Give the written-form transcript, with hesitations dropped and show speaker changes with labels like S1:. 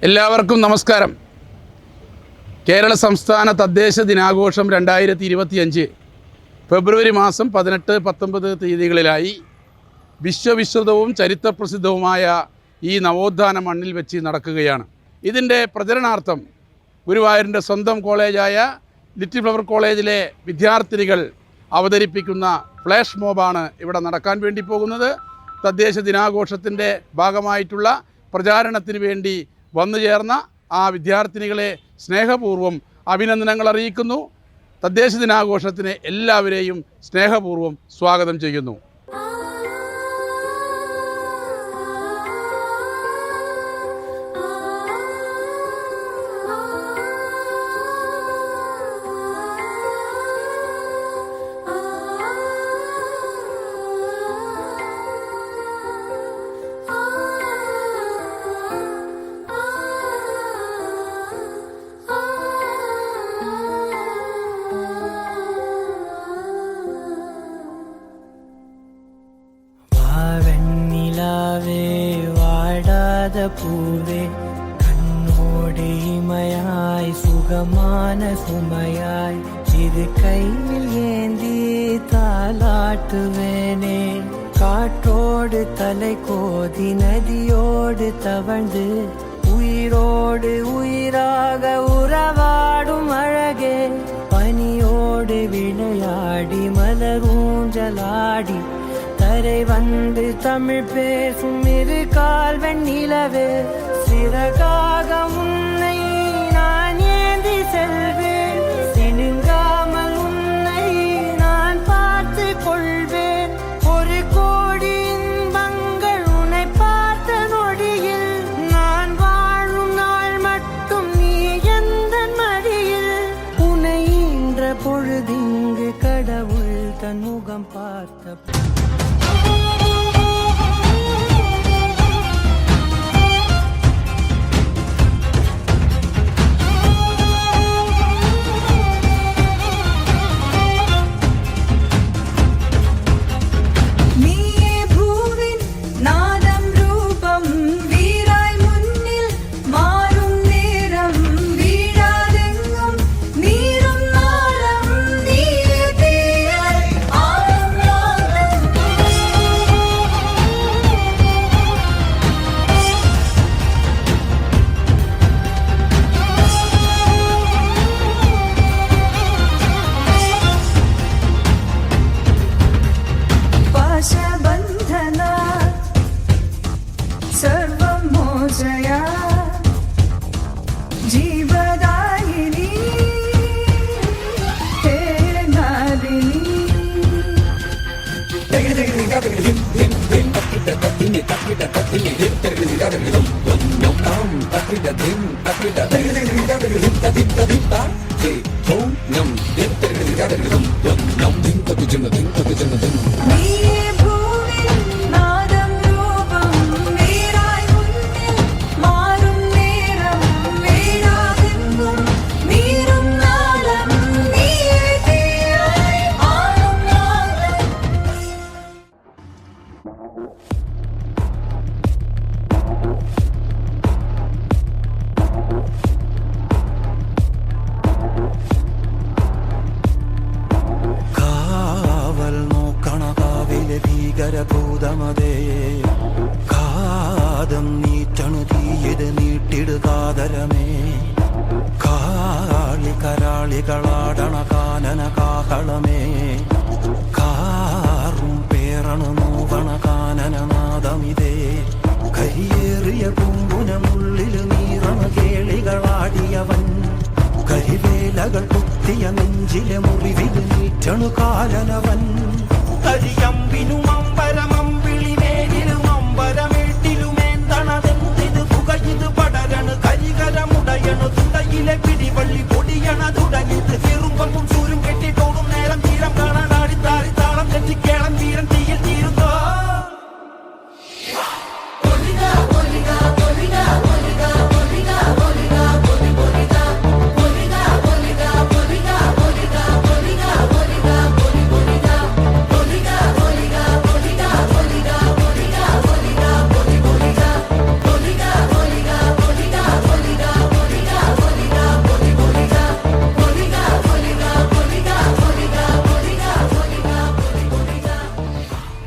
S1: എല്ലാവർക്കും നമസ്കാരം. കേരള സംസ്ഥാന തദ്ദേശ ദിനാഘോഷം 2025 ഫെബ്രുവരി മാസം 18-19 തീയതികളിലായി വിശ്വവിശ്രുതവും ചരിത്രപ്രസിദ്ധവുമായ ഈ നവോത്ഥാന മണ്ണിൽ വെച്ച് നടക്കുകയാണ്. ഇതിൻ്റെ പ്രചരണാർത്ഥം ഗുരുവായൂരിൻ്റെ സ്വന്തം കോളേജായ ലിറ്റിൽ ഫ്ലവർ കോളേജിലെ വിദ്യാർത്ഥിനികൾ അവതരിപ്പിക്കുന്ന ഫ്ലാഷ് മോബാണ് ഇവിടെ നടക്കാൻ വേണ്ടി പോകുന്നത്. തദ്ദേശ ദിനാഘോഷത്തിൻ്റെ ഭാഗമായിട്ടുള്ള പ്രചാരണത്തിന് വേണ്ടി വന്നു ചേർന്ന ആ വിദ്യാർത്ഥിനികളെ സ്നേഹപൂർവ്വം അഭിനന്ദനങ്ങൾ അറിയിക്കുന്നു. തദ്ദേശ ദിനാഘോഷത്തിന് എല്ലാവരെയും സ്നേഹപൂർവ്വം സ്വാഗതം ചെയ്യുന്നു.
S2: പൂവേ കണ്ണോടെ ഇമയായി സുഖமான സുമയായി ഇത് കയ്യിൽ ഏന്തി താലാട്ടുവേനே காற்றோடு தலை கோதி நதியோடு தவழ்ந்து உயிரோடு உயிராக உறவாடும் அழகே பனியோடு விளையாடி மலரூஞ்சலாடி தரை வந்து தமிழ் பேசும் இரு கால் வெண்ணிலவே சிறகாக உன்னை நான் ஏந்தி செல்வேன் சினுங்காமல் உன்னை நான் பார்த்து கொள்வேன் ஒரு கோடி இன்பங்கள் உன்னை பார்த்த நொடியில் நான் வாழும் நாள் மட்டும் நீ எந்த மடியில் உன்னை ஈன்ற பொழுதிங்கு கடவுள் தன் முகம் பார்த்த ഭീകരഭൂതമതേ കാതം നീറ്റണു തീയത് നീട്ടിടുകാതരമേ കാളി കരാളികളാടണ കാനന കാഹളമേ കാറും പേരണു നോവണ കാനനനാദമിതേ കരിയേറിയ പൂമ്പുനമുള്ളിൽ നീറണ കേളികളാടിയവൻ കരിവേലകൾ കുത്തിയ നെഞ്ചിലെ മുറിവിൽ നീറ്റണു കാലനവൻ കരിയമ്പിനും അമ്പരമമ്പിളിമേലിലും അമ്പരമേട്ടിലുമേന്തണതെന്തിത് പുകയിത് പടരണു കരികരമുടയണു തുടയിലെ പിടിവള്ളി പൊടിയണ തുടങ്ങിത് ചെറുമ്പും ചുരും